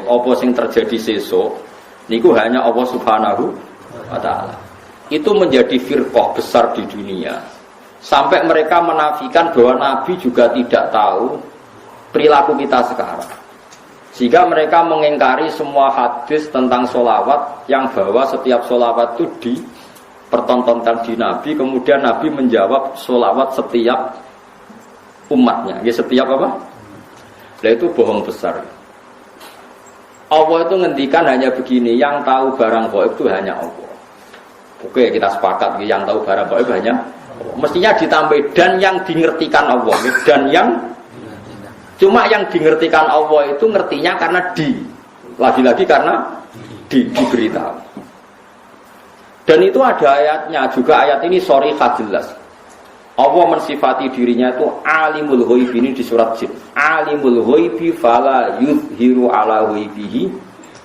apa sing terjadi sesuk niku hanya Allah Subhanahu wa taala. Itu menjadi firqah besar di dunia. Sampai mereka menafikan bahwa Nabi juga tidak tahu perilaku kita sekarang. Sehingga mereka mengingkari semua hadis tentang sholawat yang bahwa setiap sholawat itu dipertontonkan di Nabi. Kemudian Nabi menjawab sholawat setiap umatnya. Ya setiap apa? Nah itu bohong besar. Allah itu ngendikan hanya begini, yang tahu barang gaib itu hanya Allah. Oke, kita sepakat yang tahu barang gaib hanya Allah. Mestinya ditambah dan yang dingertikan Allah. Dan yang cuma yang dingertikan Allah itu ngertinya karena lagi-lagi karena diberitahu. Dan itu ada ayatnya juga, ayat ini sharihah jelas. Allah mensifati dirinya itu alimul ghaib, ini di surat Jin. Alimul ghaibi fala yuzhiru ala ghaibihi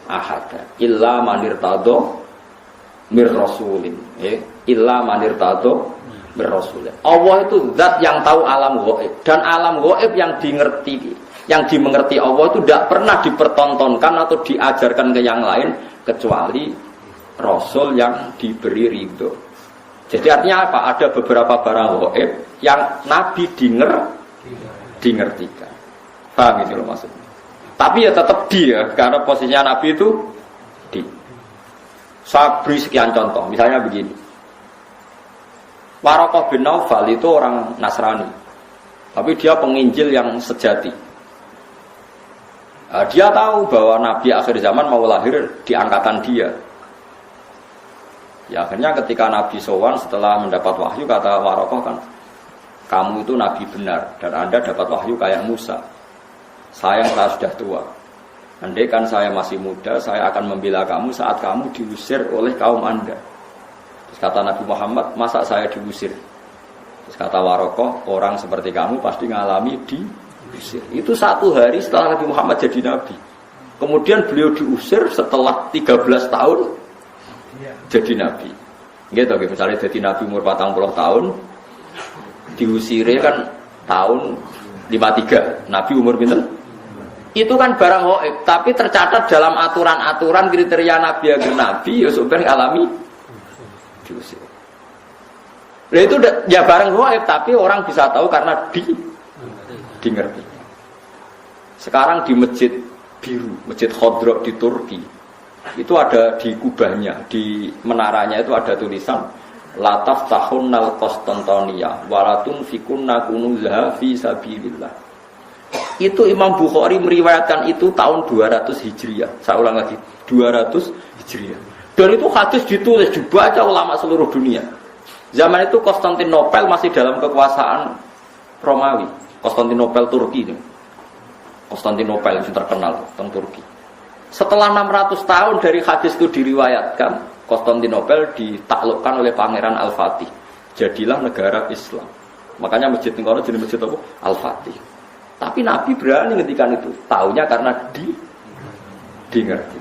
ahada illa man irtada mir rasulin. Illa man irtada mir rasulin. Allah itu zat yang tahu alam ghaib, dan alam ghaib yang dimengerti Allah itu tidak pernah dipertontonkan atau diajarkan ke yang lain kecuali rasul yang diberi ridho. Jadi artinya apa? Ada beberapa barang gaib yang Nabi dingertikan. Paham itu loh maksudnya. Tapi ya tetap dia, karena posisinya Nabi itu di. Saya beri sekian contoh. Misalnya begini. Waraqah bin Naufal itu orang Nasrani, tapi dia penginjil yang sejati. Dia tahu bahwa Nabi akhir zaman mau lahir di angkatan dia. Ya akhirnya ketika Nabi sowan setelah mendapat wahyu, kata Waraqah kan, kamu itu Nabi benar dan Anda dapat wahyu kayak Musa. Saya sudah tua. Andai kan saya masih muda, saya akan membela kamu saat kamu diusir oleh kaum Anda. Terus kata Nabi Muhammad, masa saya diusir? Terus kata Waraqah, orang seperti kamu pasti ngalami diusir. Itu 1 hari setelah Nabi Muhammad jadi Nabi. Kemudian beliau diusir setelah 13 tahun jadi Nabi. Gitu, misalnya jadi Nabi umur 40 tahun, diusire kan tahun 53. Nabi umur pinten? Itu kan barang gaib, tapi tercatat dalam aturan-aturan kriteria Nabi agar Nabi ya sampai alami diusir. Nah itu ya barang gaib, tapi orang bisa tahu karena dingerti. Sekarang di Masjid Biru, Masjid Khodro di Turki, itu ada di kubahnya, di menaranya itu ada tulisan la taftahunnal Konstantiniyah walatun fikunna kunuzaha fi sabilillah. Itu Imam Bukhari meriwayatkan itu tahun 200 Hijriah. Saya ulang lagi, 200 Hijriah. Dan itu hadis ditulis, dibaca ulama seluruh dunia. Zaman itu Konstantinopel masih dalam kekuasaan Romawi. Konstantinopel Turki ini. Konstantinopel yang terkenal tentang Turki. Setelah 600 tahun dari hadis itu diriwayatkan, Konstantinopel ditaklukkan oleh Pangeran Al-Fatih. Jadilah negara Islam. Makanya masjid ini jadi masjid apa? Al-Fatih. Tapi Nabi berani ngendikan itu. Taunya karena dingerti.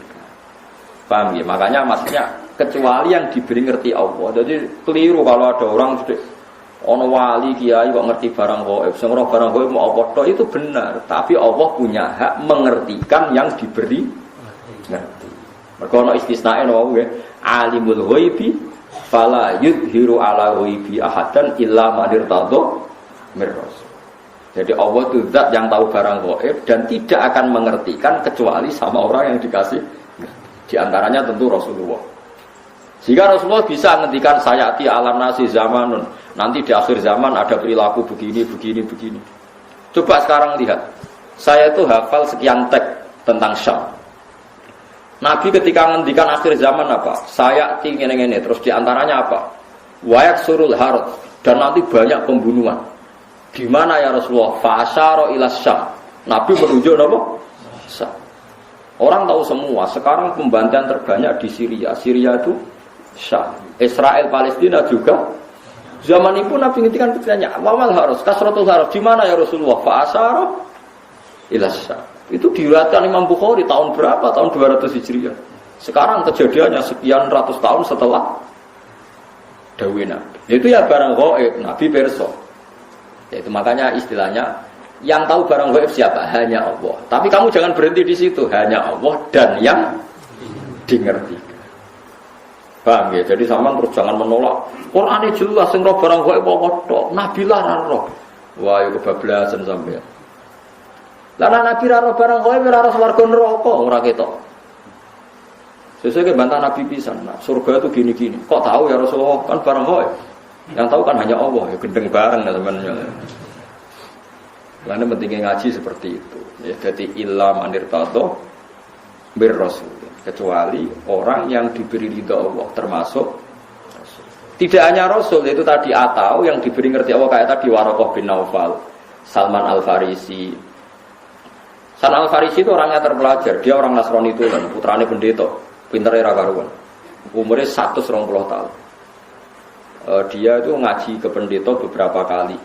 Paham ya? Makanya maksudnya kecuali yang diberi ngerti Allah. Jadi keliru kalau ada orang ono wali kiai kok ngerti barang gaib. Sing ora barang gaib mau apa tok itu benar, tapi Allah punya hak mengertikan yang diberi ngerti. Mergo ono istisnae napa nggih? Alimul ghaibi fala yudhiru ala ghaibi ahadan illa man irtadha mir rasul. Jadi Allah itu zat yang tahu barang gaib dan tidak akan mengertikan kecuali sama orang yang dikasih. Di antaranya tentu Rasulullah. Jika Rasulullah bisa ngendikan sayati alam nasi zamanun, nanti di akhir zaman ada perilaku begini. Coba sekarang lihat, saya itu hafal sekian teks tentang Syam. Nabi ketika ngendikan akhir zaman apa? Sayati ngene-ngene, terus di antaranya apa? Wayak surul harut, dan nanti banyak pembunuhan. Di mana ya Rasulullah? Fa'asyara ila Syam. Nabi menunjuk apa? Syam. Orang tahu semua, sekarang pembantaian terbanyak di Syria. Syria itu Syam. Israel Palestina juga. Zaman itu Nabi ngintikan ketiganya, wamal harus, kasratul harus. Di mana ya Rasulullah? Fa'asyara ila Syam. Itu diriwayatkan Imam Bukhari tahun berapa? Tahun 200 Hijriah. Sekarang kejadiannya sekian ratus tahun setelah dawuh Nabi. Itu ya barang gaib, Nabi perso. Itu makanya istilahnya Yang tahu barang gaib siapa? Hanya Allah. Tapi kamu jangan berhenti di situ. Hanya Allah dan yang dimengerti. Paham ya? Jadi sampean terus jangan menolak. Qur'ane jelas sing roh barang gaib kok Nabi lah ra roh. Wah, itu kebablasan sampean. Lah Nabi ra roh barang gaib ora roh swarga neraka ora ketok. Sesuai bantah Nabi pisan. Nah, surga itu gini-gini. Kok tahu ya Rasulullah kan barang gaib? Yang tahu kan hanya Allah. Ya gendeng bareng teman-teman. Karena pentingnya ngaji seperti itu. Ya, jadi ilham anirtato bir rasul. Kecuali orang yang diberi ridha Allah, termasuk rasul. Tidak hanya rasul, itu tadi atau yang diberi ngerti Allah kayak tadi Waraqah bin Naufal, Salman Al-Farisi. Salman Al-Farisi itu orangnya terpelajar. Dia orang Nasrani itu kan, putrane pendeta, pinternya ra karuan. Umurnya 120 tahun. Dia itu ngaji ke pendeta beberapa kali.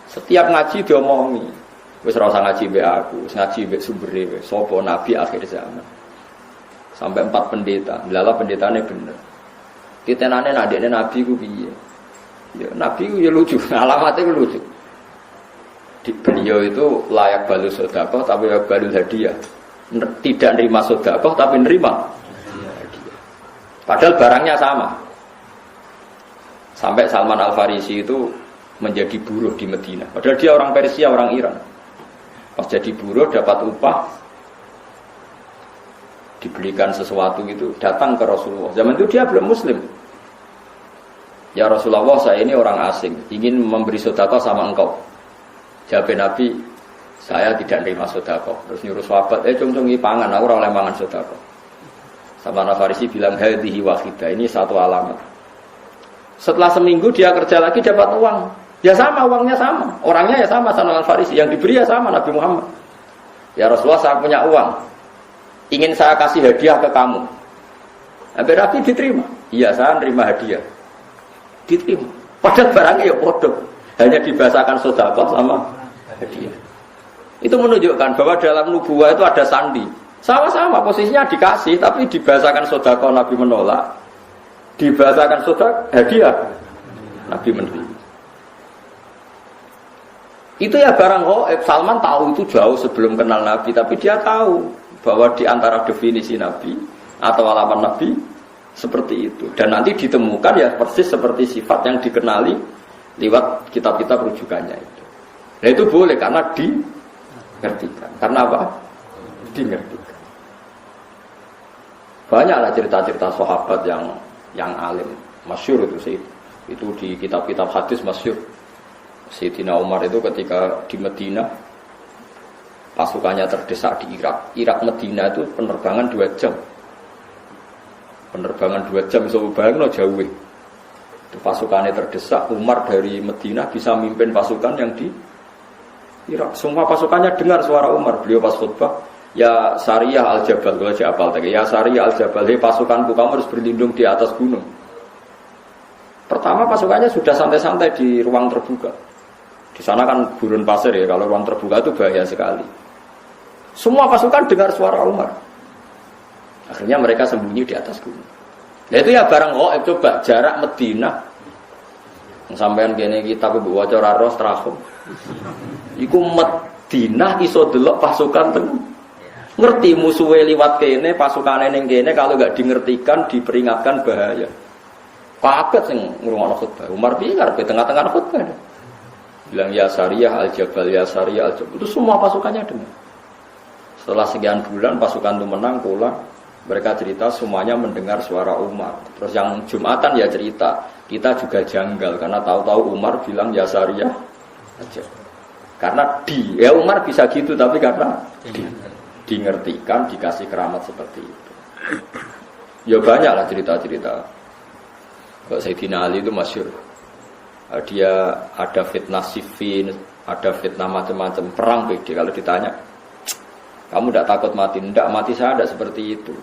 Setiap ngaji dia omongi, wis ora usah ngaji mbek aku, wis ngaji mbek sumbere wis sapa nabi akhir zaman. Sampai 4 pendeta, lala pendetane bener. Ditenane adikne nabi ku piye? Ya nabi ku ya lucu, alamatnya ku lucu. Beliau itu layak balu sedekah tapi layak balu hadiah. Tidak nerima sedekah tapi nerima hadiah. Padahal barangnya sama. Sampai Salman Al-Farisi itu menjadi buruh di Medina. Padahal dia orang Persia, orang Iran. Pas jadi buruh dapat upah, dibelikan sesuatu itu, datang ke Rasulullah. Zaman itu dia belum Muslim. Ya Rasulullah, saya ini orang asing, ingin memberi sedekah sama engkau. Jawab Nabi, saya tidak nerima sedekah. Terus nyuruh sahabat, cung-cungi pangan, aku ora oleh mangan sedekah. Salman Al-Farisi bilang, hadhihi wahidah, ini satu alamat. Setelah seminggu dia kerja lagi dapat uang. Ya sama, uangnya sama. Orangnya ya sama, Salman Al-Farisi. Yang diberi ya sama, Nabi Muhammad. Ya Rasulullah, saya punya uang. Ingin saya kasih hadiah ke kamu. Nabi diterima. Iya, saya nerima hadiah. Diterima. Padahal barangnya ya bodoh. Hanya dibahasakan sedekah sama hadiah. Itu menunjukkan bahwa dalam nubuwah itu ada sandi. Sama-sama posisinya dikasih, tapi dibahasakan sedekah Nabi menolak. Dibahasakan sedekah hadiah Nabi menerima. Itu ya barang gaib. Salman tahu itu jauh sebelum kenal Nabi, tapi dia tahu bahwa di antara definisi Nabi atau alamat Nabi seperti itu. Dan nanti ditemukan ya persis seperti sifat yang dikenali lewat kitab-kitab rujukannya itu. Nah itu boleh karena dimengertikan. Karena apa? Dimengertikan. Banyaklah cerita-cerita sahabat yang alim, masyhur itu sih. Itu di kitab-kitab hadis masyhur. Sayyidina Umar itu ketika di Medina pasukannya terdesak di Irak Medina itu penerbangan 2 jam. Penerbangan 2 jam iso bayangno jauh. Itu pasukannya terdesak, Umar dari Medina bisa mimpin pasukan yang di Irak. Semua pasukannya dengar suara Umar. Beliau pas khutbah, ya Sariyah Al-Jabal, kalau Jabal tadi, ya Sariyah Al-Jabal, hei pasukanku kamu harus berlindung di atas gunung. Pertama pasukannya sudah santai-santai di ruang terbuka. Di sana kan gurun pasir ya, kalau ruang terbuka itu bahaya sekali. Semua pasukan dengar suara Umar. Akhirnya mereka sembunyi di atas gunung. Nah itu ya barang gaib. Coba jarak Medina. Sampean kene kita waca ora ros trahum. Iku Medina iso delok pasukan teng. Ngerti musuhe liwat kene, pasukane ning kene kalau enggak dingertikan, diperingatkan bahaya. Kaget sing ngrungokno khutbah. Umar piye karepe tengah-tengah khutbah. Bilang ya Sariyah Al-Jabal, ya Sariyah Al-Jabal. Itu semua pasukannya dengar. Setelah sekian bulan pasukan itu menang pulang. Mereka cerita semuanya mendengar suara Umar. Terus yang Jumatan ya cerita, kita juga janggal karena tahu-tahu Umar bilang ya Sariyah Al-Jabal. Karena ya Umar bisa gitu, tapi karena dingertikan, dikasih keramat seperti itu. Ya banyaklah cerita-cerita. Sayyidina Ali itu masyhur. Dia ada fitnah Siffin, ada fitnah macam-macam, perang pede. Kalau ditanya, kamu tidak takut mati? Tidak, mati saya tidak seperti itu.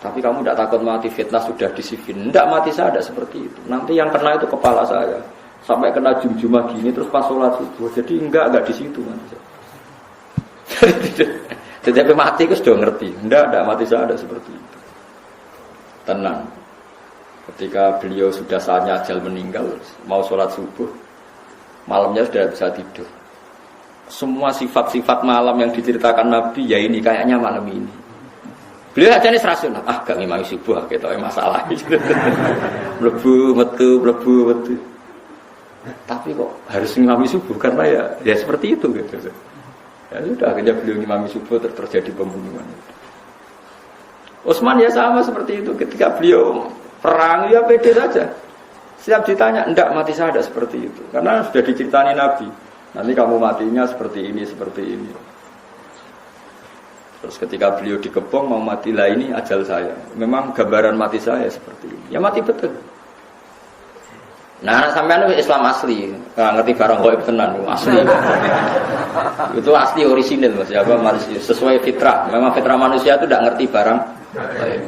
Tapi kamu tidak takut mati, fitnah sudah di Siffin? Tidak, mati saya tidak seperti itu. Nanti yang kena itu kepala saya. Sampai kena jum-jumah gini, terus pas sholat subuh. Jadi enggak di situ. Jadi mati itu sudah ngerti. Tidak, mati saya tidak seperti itu. Tenang. Ketika beliau sudah saatnya ajal meninggal, mau sholat subuh, malamnya sudah bisa tidur. semua sifat-sifat malam yang diceritakan Nabi ya ini kayaknya malam ini. Beliau aja nih rasional, gak ngimami subuh gitu masalah. Mlebu metu. Tapi kok harus ngimami subuh karena ya seperti itu gitu. Ya sudah akhirnya beliau ngimami subuh terjadi pembunuhan. Utsman ya sama seperti itu ketika beliau perang ya pede saja. Setiap ditanya, enggak mati saya ada seperti itu. Karena sudah diceritani Nabi. Nanti kamu matinya seperti ini. Terus ketika beliau dikepung mau mati lah ini ajal saya. Memang gambaran mati saya seperti ini. Ya mati betul. Nah, sampean Islam asli, nggak ngerti barang gaib tenan asli. Itu asli orisinil Mas. Ya, sesuai fitrah. Memang fitrah manusia itu tidak ngerti barang gaib.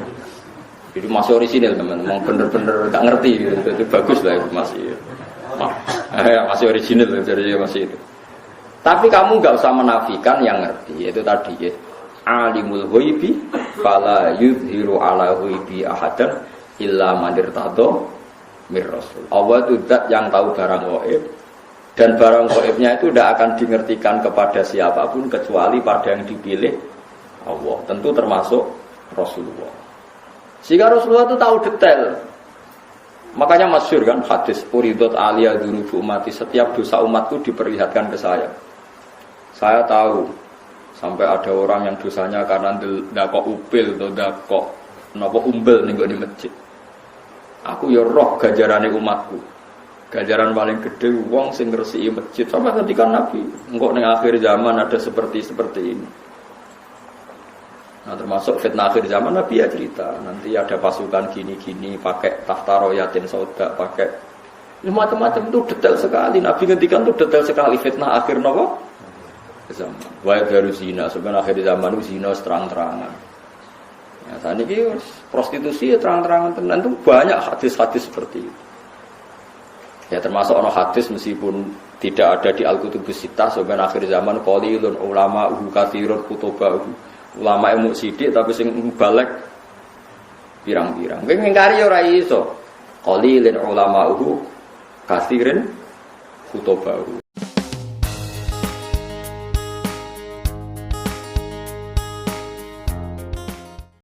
Itu masih orisinil teman-teman, bener-bener nggak ngerti gitu. Itu bagus lah itu masih. Masih orisinil jadi masih itu. Tapi kamu nggak usah menafikan yang ngerti. Itu tadi ya. Alimul ghaibi fala yudhiru ala ghaibi ahadan illa man irtado mir rasul. Allah itu zat yang tahu barang gaib dan barang gaibnya itu tidak akan dimengertikan kepada siapapun kecuali pada yang dipilih Allah. Tentu termasuk Rasulullah. Sehingga Rasulullah itu tahu detail. Makanya masyhur kan hadis uridot aliyah dunubu umati, setiap dosa umatku diperlihatkan ke saya. Saya tahu sampai ada orang yang dosanya karena ndakok upil atau ndakok napa umbel ning di masjid. Aku ya roh ganjarane umatku. Ganjaran paling gede wong sing ngresiki masjid. Sampai ketika Nabi, engko ning akhir zaman ada seperti ini. Nah, termasuk fitnah akhir zaman Nabi ya cerita, nanti ada pasukan gini-gini pakai tahta royatin sauda, pakai macam-macam itu detail sekali. Nabi ngendikan itu detail sekali fitnah akhir nopo zaman. Wa baru zina, sebenarnya akhir zaman itu zina terang-terangan. Ya, saat ini prostitusi ya terang-terangan tenan itu banyak hadis-hadis seperti itu. Ya termasuk ono hadis meskipun tidak ada di Al-Kutubus Sittah, sebenarnya akhir zaman qalilun ulama katsirun kutuba. Ulama ilmu sidik tapi sing balik pirang-pirang. Kowe ngingkari ora iso. Qalilin ulama'uhu katsirin kutubahu.